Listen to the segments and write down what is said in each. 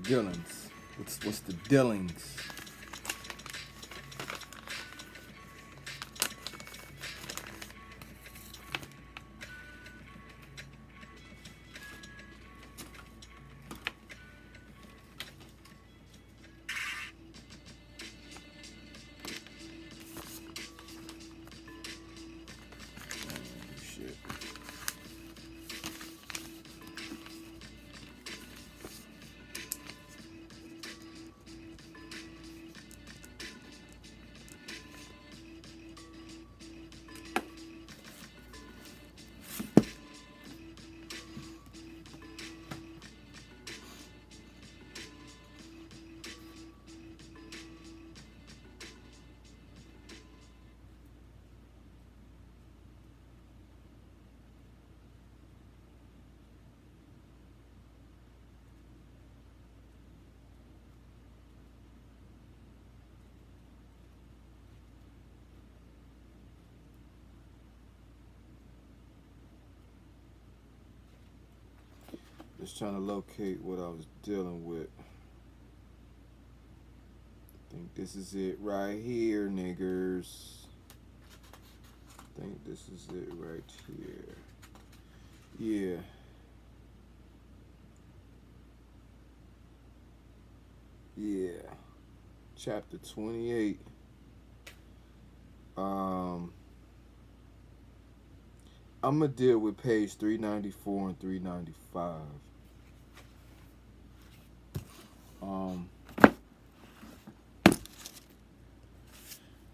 dealings? What's the dealings? Just trying to locate what I was dealing with. I think this is it right here, niggers. I think this is it right here. Yeah. Yeah. Chapter 28. I'm gonna deal with page 394 and 395.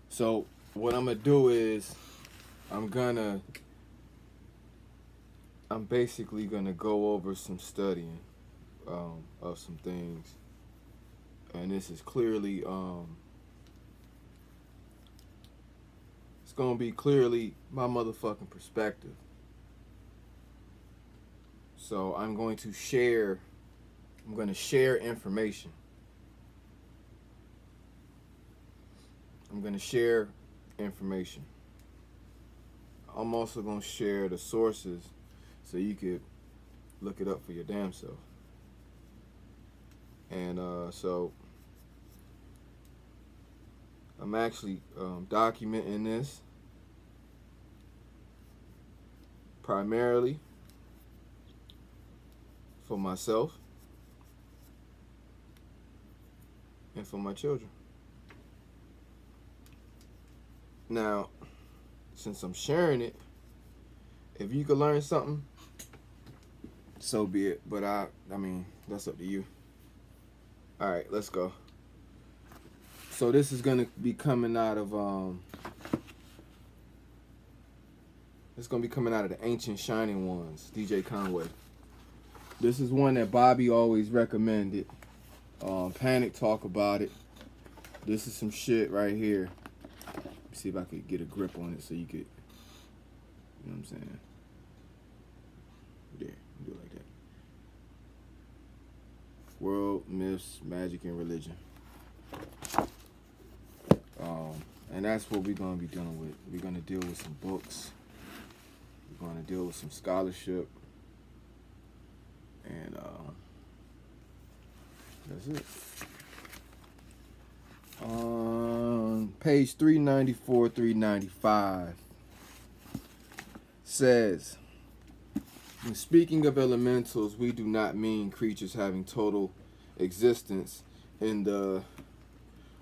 So what I'm gonna do is I'm basically gonna go over some studying of some things, and this is clearly it's gonna be clearly my motherfucking perspective. So I'm gonna share information. I'm going to share information. I'm also going to share the sources so you could look it up for your damn self. And so I'm actually documenting this primarily for myself and for my children. Now, since I'm sharing it, if you could learn something, so be it. But I mean, that's up to you. All right, let's go. So this is gonna be coming out of it's gonna be coming out of the Ancient Shining Ones, DJ Conway. This is one that Bobby always recommended. Panic talk about it. This is some shit right here. See if I could get a grip on it so you could, you know what I'm saying? There, do it like that. World, myths, magic, and religion. And that's what we're gonna be dealing with. We're gonna deal with some books. We're gonna deal with some scholarship. And that's it. Page 394, 395 says, when speaking of elementals, we do not mean creatures having total existence in the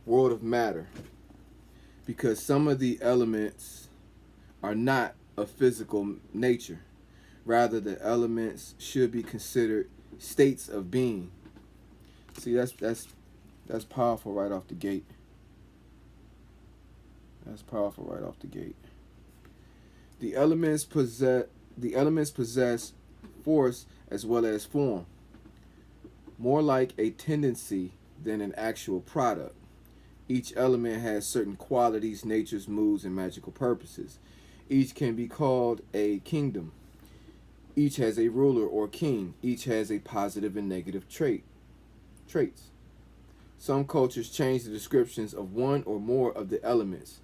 world of matter, because some of the elements are not of physical nature. Rather, the elements should be considered states of being. See, that's powerful right off the gate. That's powerful right off the gate. The elements possess force as well as form, more like a tendency than an actual product. Each element has certain qualities, natures, moods, and magical purposes. Each can be called a kingdom. Each has a ruler or king. Each has a positive and negative traits. Some cultures change the descriptions of one or more of the elements.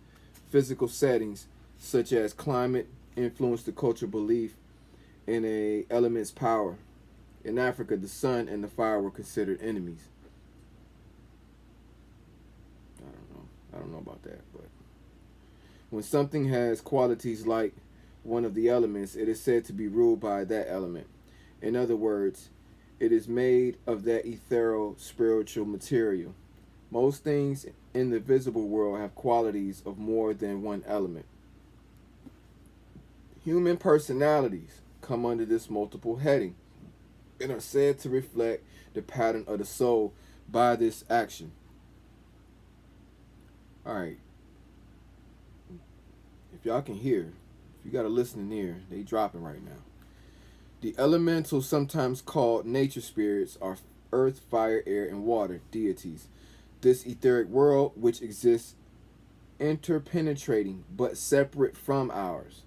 Physical settings, such as climate, influence the cultural belief in a element's power. In Africa, the sun and the fire were considered enemies. I don't know about that, but when something has qualities like one of the elements, it is said to be ruled by that element. In other words, it is made of that ethereal spiritual material. Most things in the visible world have qualities of more than one element. Human personalities come under this multiple heading and are said to reflect the pattern of the soul by this action. Alright, if y'all can hear, if you got a listening ear, they dropping right now. The elementals, sometimes called nature spirits, are earth, fire, air, and water deities. This etheric world, which exists interpenetrating but separate from ours.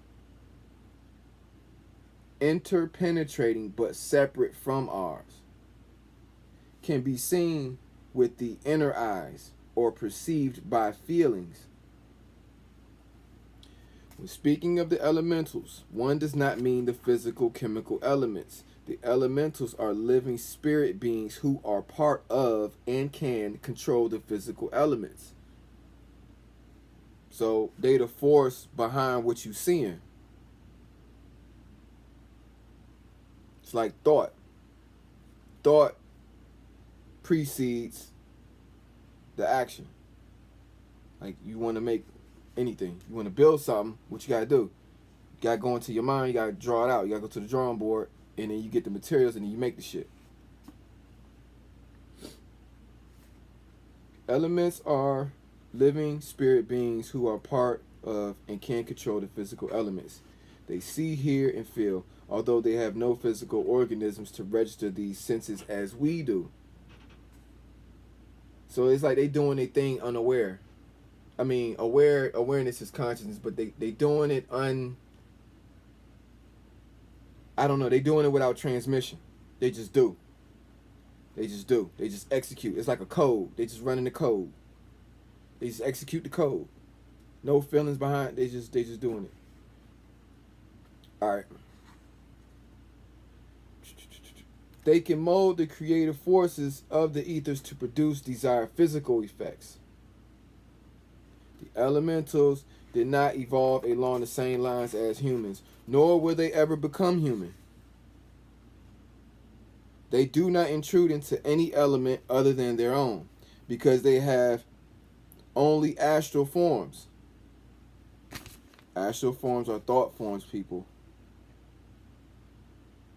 Interpenetrating but separate from ours. Can be seen with the inner eyes or perceived by feelings. When speaking of the elementals, one does not mean the physical chemical elements. The elementals are living spirit beings who are part of and can control the physical elements. So they the force behind what you seeing. It's like thought. Thought precedes the action. Like you want to make anything. You want to build something, what you got to do? You got to go into your mind, you got to draw it out. You got to go to the drawing board, and then you get the materials, and then you make the shit. Elements are living spirit beings who are part of and can control the physical elements. They see, hear, and feel, although they have no physical organisms to register these senses as we do. So it's like they doing their thing unaware. I mean, awareness is consciousness, but they doing it I don't know, they doing it without transmission. They just do. They just do. They just execute. It's like a code. They just running the code. They just execute the code. No feelings behind. They just doing it. All right. They can mold the creative forces of the ethers to produce desired physical effects. The elementals did not evolve along the same lines as humans, nor will they ever become human. They do not intrude into any element other than their own, because they have only astral forms. Astral forms are thought forms, people.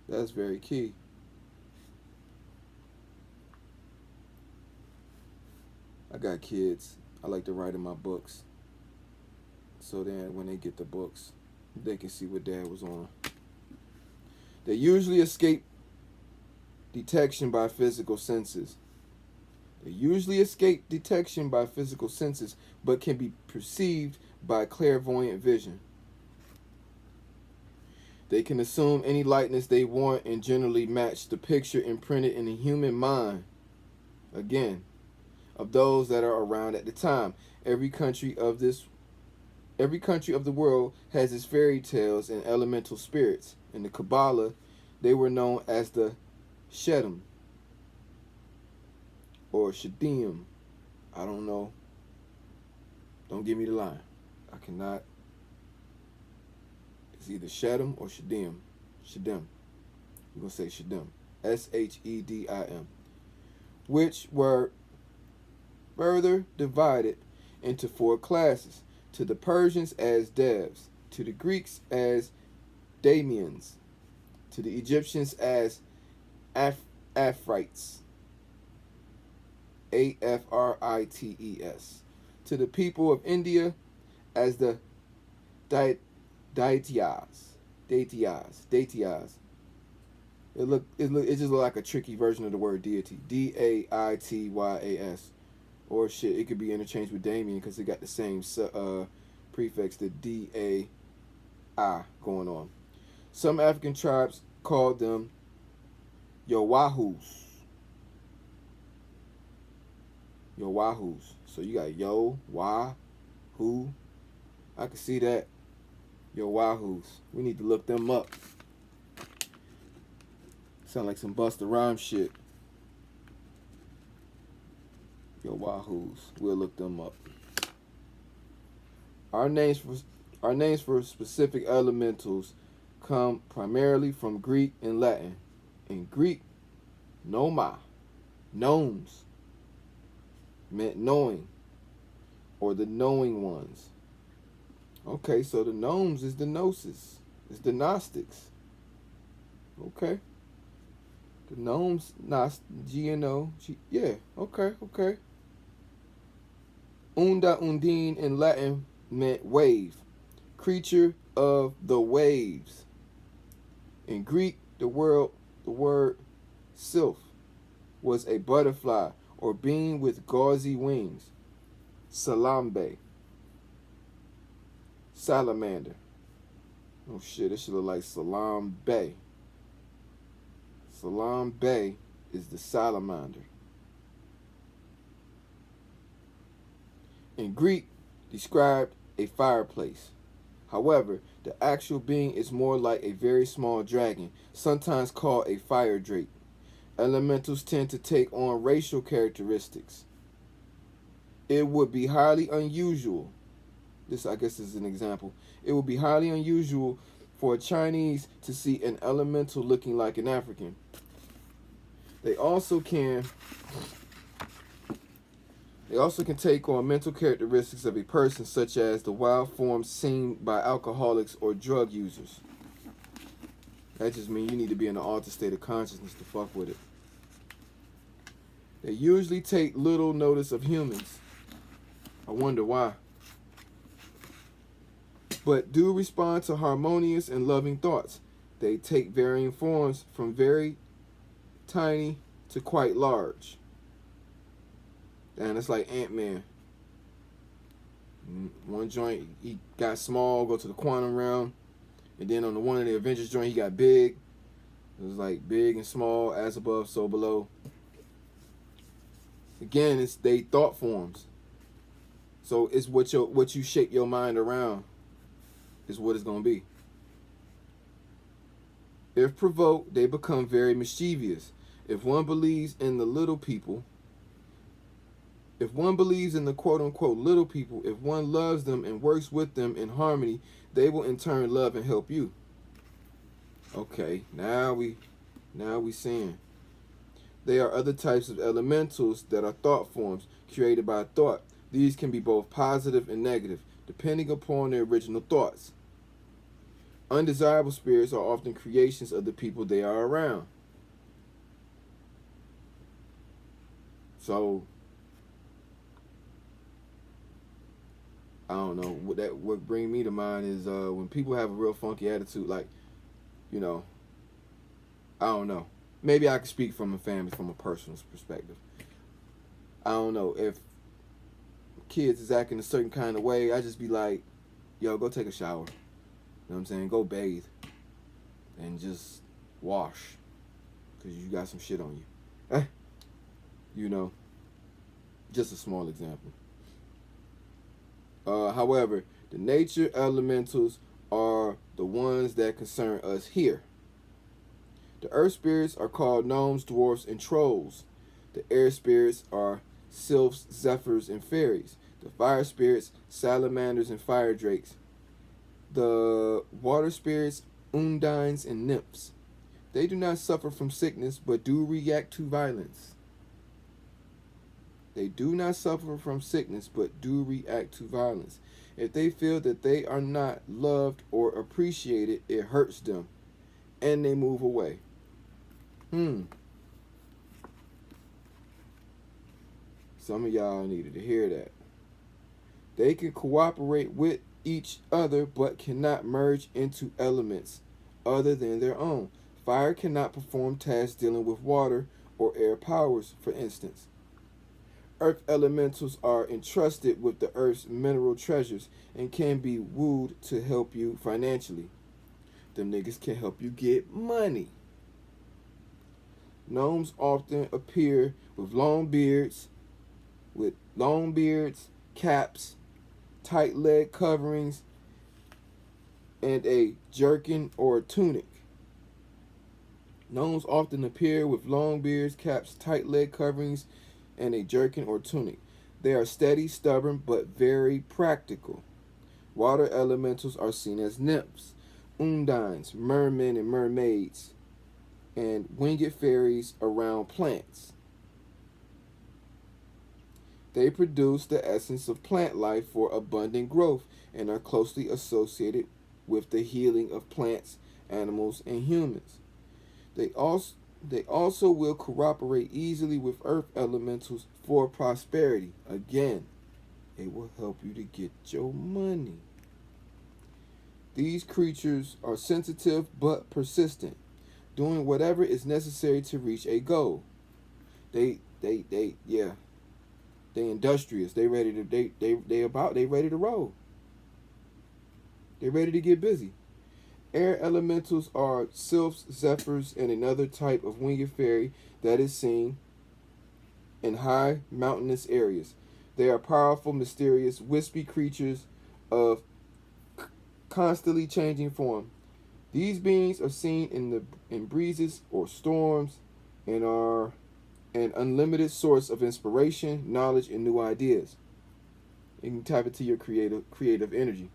That's very key. I got kids. I like to write in my books. So then when they get the books, they can see what dad was on. They usually escape detection by physical senses. They usually escape detection by physical senses, but can be perceived by clairvoyant vision. They can assume any likeness they want and generally match the picture imprinted in the human mind. Again, of those that are around at the time. Every country of the world has its fairy tales and elemental spirits. In the Kabbalah, they were known as the Shedim or Shadim. I don't know. Don't give me the line. I cannot. It's either Shedim or Shadim. Shadim. We're going to say Shadim. Shedim. Which were further divided into 4 classes. To the Persians as Devs, to the Greeks as Damians, to the Egyptians as Afrites, Afrites, to the people of India as the Daityas. It just look like a tricky version of the word deity. Daityas. Or shit, it could be interchanged with Damien because it got the same prefix, the D-A-I going on. Some African tribes called them Yowahus. So you got Yo, Wah, Who. I can see that. Yowahus. We need to look them up. Sound like some Busta Rhymes shit. Yowahus. We'll look them up. Our names for specific elementals come primarily from Greek and Latin. In Greek, noma, gnomes, meant knowing, or the knowing ones. Okay, so the gnomes is the gnosis, is the Gnostics. Okay. The gnomes, G-N-O, yeah, okay. Unda undine in Latin meant wave, creature of the waves. In Greek, the word sylph was a butterfly or being with gauzy wings. Salambe, salamander. Oh shit, this should look like Salam Bay. Salam Bay is the salamander. In Greek, described a fireplace. However, the actual being is more like a very small dragon, sometimes called a fire drake. Elementals tend to take on racial characteristics. It would be highly unusual. This, I guess, is an example. It would be highly unusual for a Chinese to see an elemental looking like an African. They also can take on mental characteristics of a person, such as the wild forms seen by alcoholics or drug users. That just means you need to be in an altered state of consciousness to fuck with it. They usually take little notice of humans. I wonder why. But do respond to harmonious and loving thoughts. They take varying forms from very tiny to quite large. And it's like Ant-Man. One joint, he got small, go to the quantum realm. And then on the one of the Avengers joint, he got big. It was like big and small, as above, so below. Again, it's they thought forms. So it's what you shape your mind around is what it's going to be. If provoked, they become very mischievous. If one believes in the little people, if one believes in the quote-unquote little people, if one loves them and works with them in harmony, they will in turn love and help you. Okay, now we seeing. There are other types of elementals that are thought forms created by thought. These can be both positive and negative, depending upon their original thoughts. Undesirable spirits are often creations of the people they are around. So, I don't know. What brings me to mind is when people have a real funky attitude, like, you know, I don't know. Maybe I can speak from a personal perspective. I don't know. If kids is acting a certain kind of way, I just be like, yo, go take a shower. You know what I'm saying? Go bathe. And just wash. Because you got some shit on you. You know. Just a small example. However, the nature elementals are the ones that concern us here. The earth spirits are called gnomes, dwarfs, and trolls. The air spirits are sylphs, zephyrs, and fairies. The fire spirits, salamanders, and fire drakes. The water spirits, undines, and nymphs. They do not suffer from sickness, but do react to violence. They do not suffer from sickness, but do react to violence. If they feel that they are not loved or appreciated, it hurts them, and they move away. Some of y'all needed to hear that. They can cooperate with each other, but cannot merge into elements other than their own. Fire cannot perform tasks dealing with water or air powers, for instance. Earth elementals are entrusted with the earth's mineral treasures and can be wooed to help you financially. Them niggas can help you get money. Gnomes often appear with long beards, caps, tight leg coverings, and a jerkin or a tunic. Gnomes often appear with long beards, caps, tight leg coverings, and a jerkin or tunic. They are steady, stubborn, but very practical. Water elementals are seen as nymphs, undines, mermen and mermaids, and winged fairies around plants. They produce the essence of plant life for abundant growth and are closely associated with the healing of plants, animals, and humans. They also they also will cooperate easily with earth elementals for prosperity. Again, it will help you to get your money. These creatures are sensitive but persistent, doing whatever is necessary to reach a goal. Yeah, they industrious. They ready to they ready to roll. They ready to get busy. Air elementals are sylphs, zephyrs, and another type of winged fairy that is seen in high mountainous areas. They are powerful, mysterious, wispy creatures of constantly changing form. These beings are seen in breezes or storms and are an unlimited source of inspiration, knowledge, and new ideas. You can tap into your creative energy.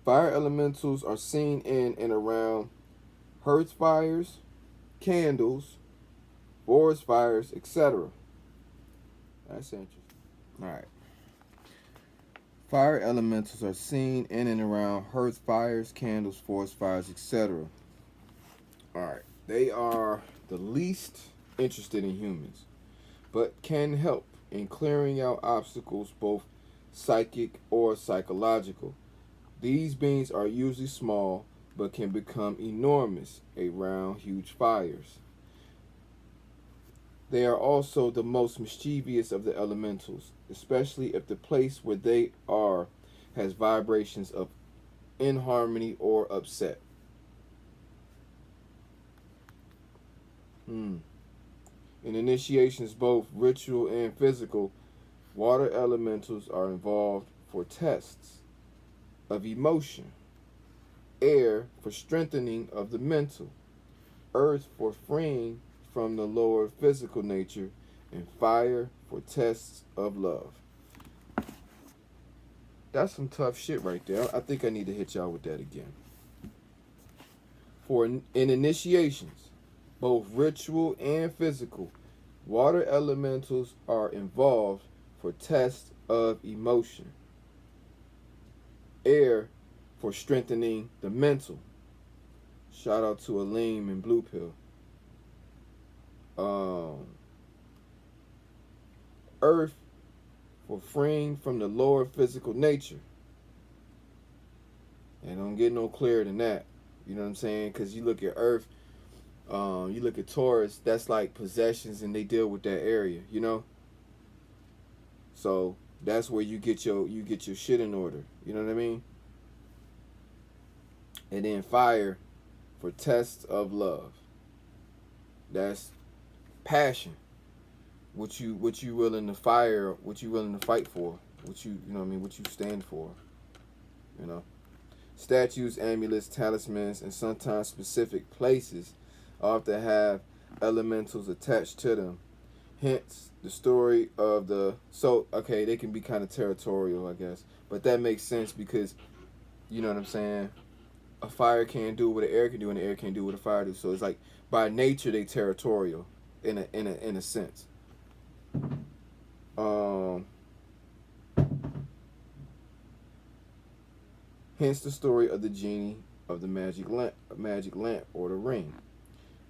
Fire elementals are seen in and around hearth fires, candles, forest fires, etc. That's interesting. All right. Fire elementals are seen in and around hearth fires, candles, forest fires, etc. All right. They are the least interested in humans, but can help in clearing out obstacles, both psychic or psychological. These beings are usually small, but can become enormous around huge fires. They are also the most mischievous of the elementals, especially if the place where they are has vibrations of inharmony or upset. In initiations, both ritual and physical, water elementals are involved for tests of emotion, air for strengthening of the mental, earth for freeing from the lower physical nature, and fire for tests of love. That's some tough shit right there. I think I need to hit y'all with that again. In initiations, both ritual and physical, water elementals are involved for tests of emotion, air for strengthening the mental. Shout out to Aleem and Blue Pill. Earth for freeing from the lower physical nature. And don't get no clearer than that. You know what I'm saying? Because you look at Earth, you look at Taurus, that's like possessions and they deal with that area, you know? So that's where you get your shit in order. You know what I mean? And then fire for tests of love. That's passion. What you willing to fire, what you willing to fight for, what you know what I mean, what you stand for. You know. Statues, amulets, talismans, and sometimes specific places often have elementals attached to them. Hence, the story of they can be kind of territorial, I guess. But that makes sense because, you know what I'm saying? A fire can't do what an air can do, and the air can't do what a fire does. So it's like, by nature, they territorial in a sense. Hence the story of the genie of the magic lamp or the ring.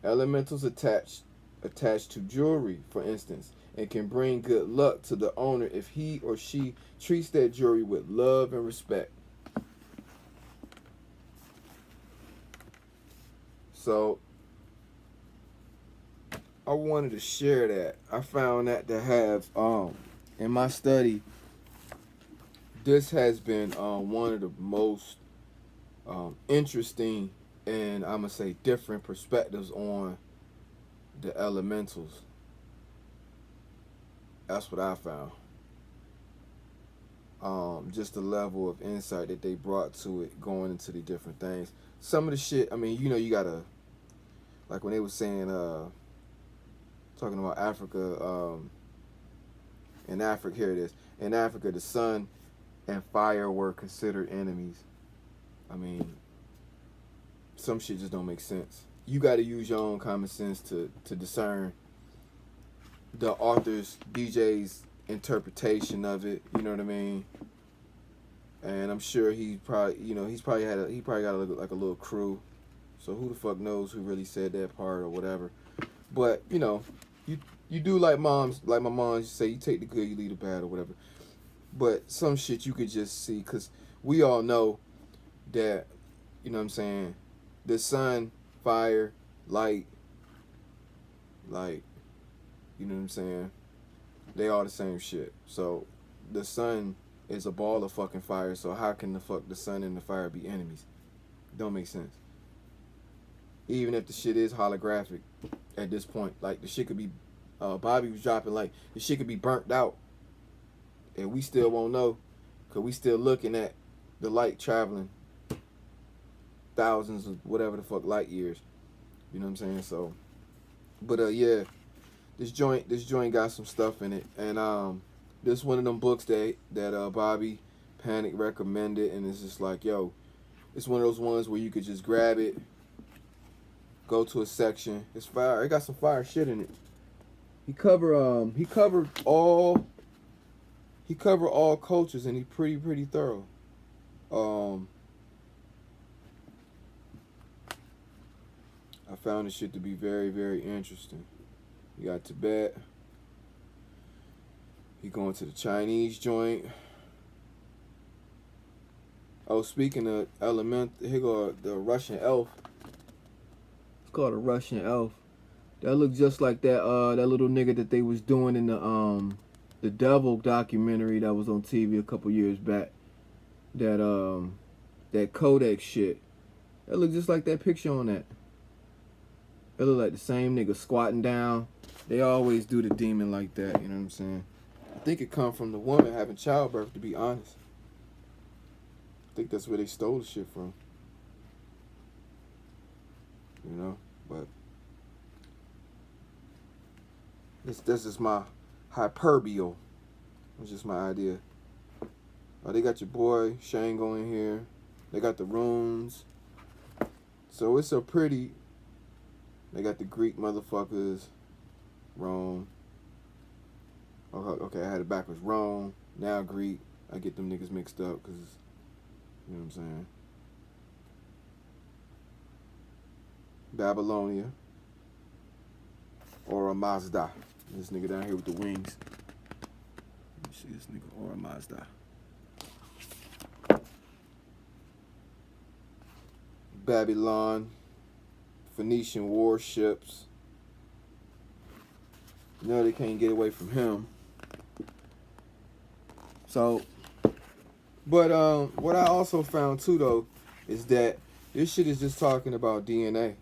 Elementals attached to jewelry, for instance, and can bring good luck to the owner if he or she treats that jewelry with love and respect. So I wanted to share that. I found that to have in my study, this has been one of the most interesting and I'm gonna say different perspectives on the elementals. That's what I found. Just the level of insight that they brought to it, going into the different things. Some of the shit, I mean, you gotta, like when they were saying, talking about Africa, in Africa, here it is. In Africa, the sun and fire were considered enemies. I mean, some shit just don't make sense. You got to use your own common sense to discern the author's DJ's interpretation of it. You know what I mean? And I'm sure he probably, he probably got like a little crew. So who the fuck knows who really said that part or whatever. But you do like moms, like my mom used to say, you take the good, you leave the bad or whatever. But some shit you could just see, because we all know that, you know what I'm saying, the sun, fire, light, like, you know what I'm saying, they all the same shit. So the sun is a ball of fucking fire, so how can the fuck the sun and the fire be enemies? Don't make sense. Even if the shit is holographic at this point, like the shit could be, Bobby was dropping, like the shit could be burnt out, and we still won't know, cause we still looking at the light traveling thousands of whatever the fuck light years. You know what I'm saying? So, but yeah, this joint got some stuff in it, and this one of them books that Bobby Panic recommended, and it's just like, yo, it's one of those ones where you could just grab it, go to a section. It's fire. It got some fire shit in it. He covered all cultures, and he pretty thorough. I found this shit to be very, very interesting. You got Tibet. He going to the Chinese joint. Oh, speaking of element, here go the Russian elf. It's called a Russian elf. That looked just like that little nigga that they was doing in the Devil documentary that was on TV a couple years back. That Kodak shit. That looked just like that picture on that. It looked like the same nigga squatting down. They always do the demon like that, you know what I'm saying? I think it come from the woman having childbirth, to be honest. I think that's where they stole the shit from. You know? But this is my hyperbole. It's just my idea. Oh, they got your boy Shango in here. They got the runes. So it's a pretty... They got the Greek motherfuckers. Rome. Okay, I had it backwards. Rome, now Greek. I get them niggas mixed up because, you know what I'm saying? Babylonia. Or a Mazda. This nigga down here with the wings. Let me see this nigga. Or a Mazda. Babylon. Phoenician warships. You know they can't get away from him. So, but what I also found too though is that this shit is just talking about DNA.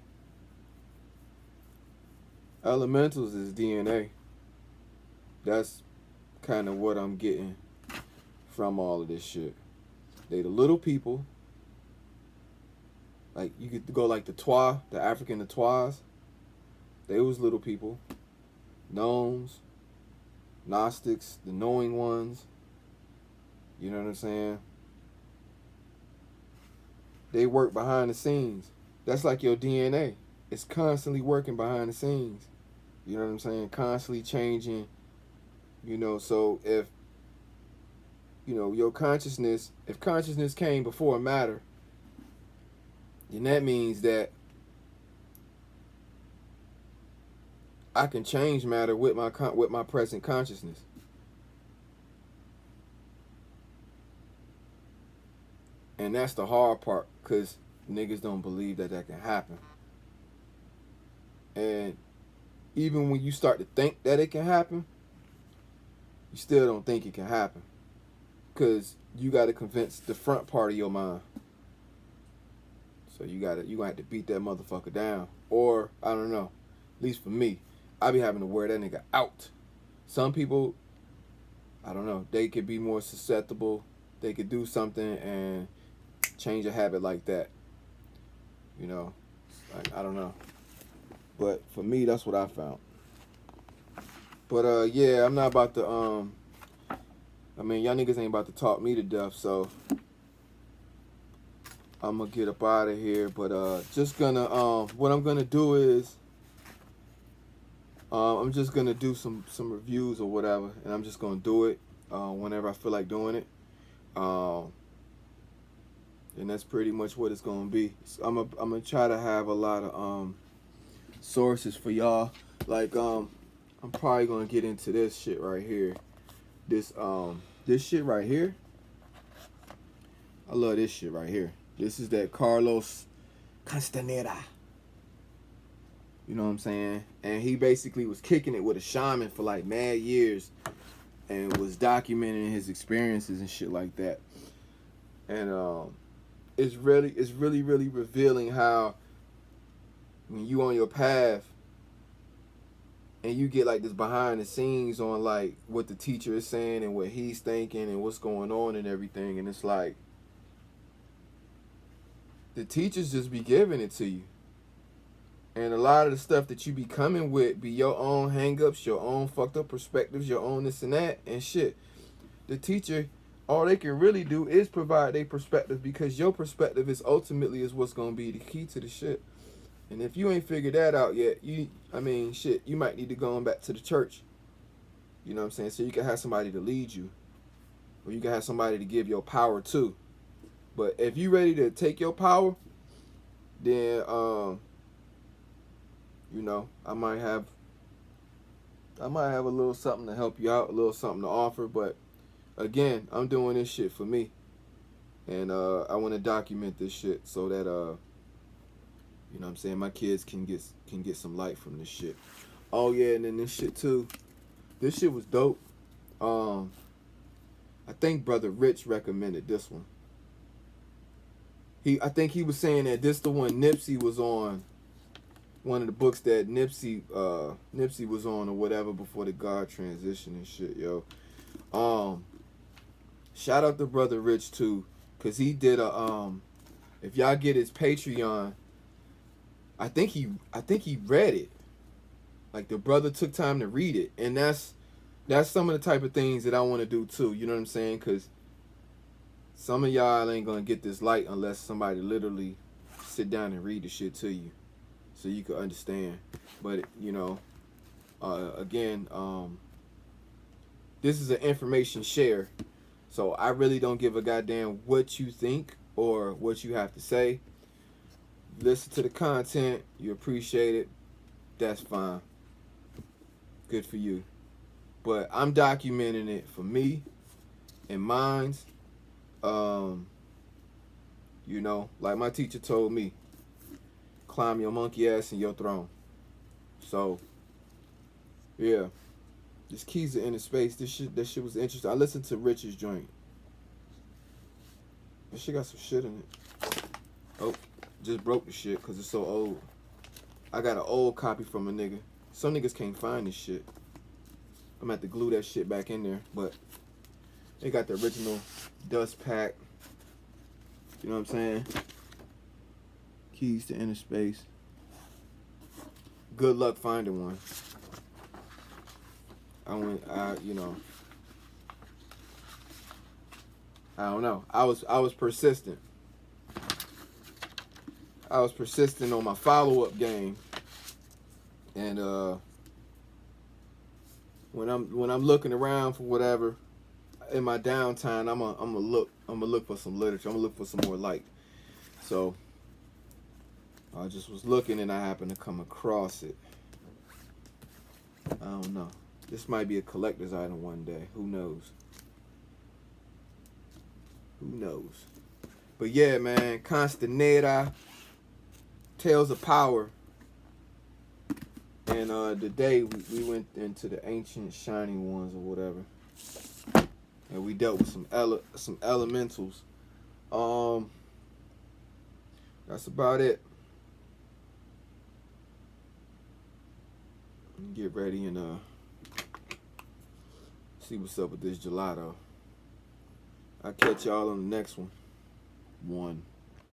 Elementals is DNA. That's kind of what I'm getting from all of this shit. They the little people. Like, you could go like the Twa, the African the Twas. They was little people. Gnomes. Gnostics, the knowing ones. You know what I'm saying? They work behind the scenes. That's like your DNA. It's constantly working behind the scenes. You know what I'm saying? Constantly changing. You know, so if, you know, your consciousness, if consciousness came before matter, then that means that I can change matter with my present consciousness. And that's the hard part, because niggas don't believe that can happen. And even when you start to think that it can happen, you still don't think it can happen, because you got to convince the front part of your mind. So you gonna have to beat that motherfucker down. Or, I don't know, at least for me, I be having to wear that nigga out. Some people, I don't know, they could be more susceptible. They could do something and change a habit like that. You know, like, I don't know. But for me, that's what I found. But yeah, I'm not about to I mean, y'all niggas ain't about to talk me to death, so I'm gonna get up out of here. But just gonna what I'm gonna do is I'm just gonna do some reviews or whatever, and I'm just gonna do it whenever I feel like doing it. And that's pretty much what it's gonna be. So I'm gonna try to have a lot of sources for y'all. Like I'm probably gonna get into this shit right here. This shit right here. I love this shit right here. This is that Carlos Castaneda. You know what I'm saying? And he basically was kicking it with a shaman for like mad years and was documenting his experiences and shit like that. And it's really revealing how when you on your path and you get like this behind the scenes on like what the teacher is saying and what he's thinking and what's going on and everything, and it's like the teachers just be giving it to you. And a lot of the stuff that you be coming with be your own hang-ups, your own fucked up perspectives, your own this and that and shit. The teacher, all they can really do is provide their perspective, because your perspective is ultimately is what's gonna be the key to the shit. And if you ain't figured that out yet, you might need to go on back to the church. You know what I'm saying? So you can have somebody to lead you, or you can have somebody to give your power to. But if you ready to take your power, then you know, I might have a little something to help you out, a little something to offer. But again, I'm doing this shit for me, and I want to document this shit so that you know what I'm saying, my kids can get some light from this shit. Oh yeah, and then this shit too. This shit was dope. I think Brother Rich recommended this one. I think he was saying that this the one Nipsey was on. One of the books that Nipsey was on or whatever before the God transition and shit, yo. Shout out to Brother Rich too, cause he did a if y'all get his Patreon, I think he read it. Like the brother took time to read it, and that's some of the type of things that I want to do too. You know what I'm saying? Cause some of y'all ain't gonna get this light unless somebody literally sit down and read the shit to you, so you can understand. But you know, again, this is an information share, so I really don't give a goddamn what you think or what you have to say. Listen to the content, you appreciate it, that's fine, good for you. But I'm documenting it for me and mine's. You know, like my teacher told me, climb your monkey ass in your throne. So, yeah. This Keys to Inner Space, that shit was interesting. I listened to Rich's joint. This shit got some shit in it. Oh, just broke the shit because it's so old. I got an old copy from a nigga. Some niggas can't find this shit. I'm gonna have to glue that shit back in there. But they got the original dust pack. You know what I'm saying? Keys to Inner Space. Good luck finding one. You know, I don't know. I was persistent. I was persistent on my follow-up game. And when I'm looking around for whatever in my downtime, I'm gonna look for some literature. I'm gonna look for some more light. So I just was looking and I happened to come across it. I don't know. This might be a collector's item one day. Who knows? Who knows? But yeah, man, Castaneda, Tales of Power. And today we went into the ancient shining ones or whatever. And we dealt with some elementals. That's about it. Get ready and see what's up with this gelato. I'll catch y'all on the next one.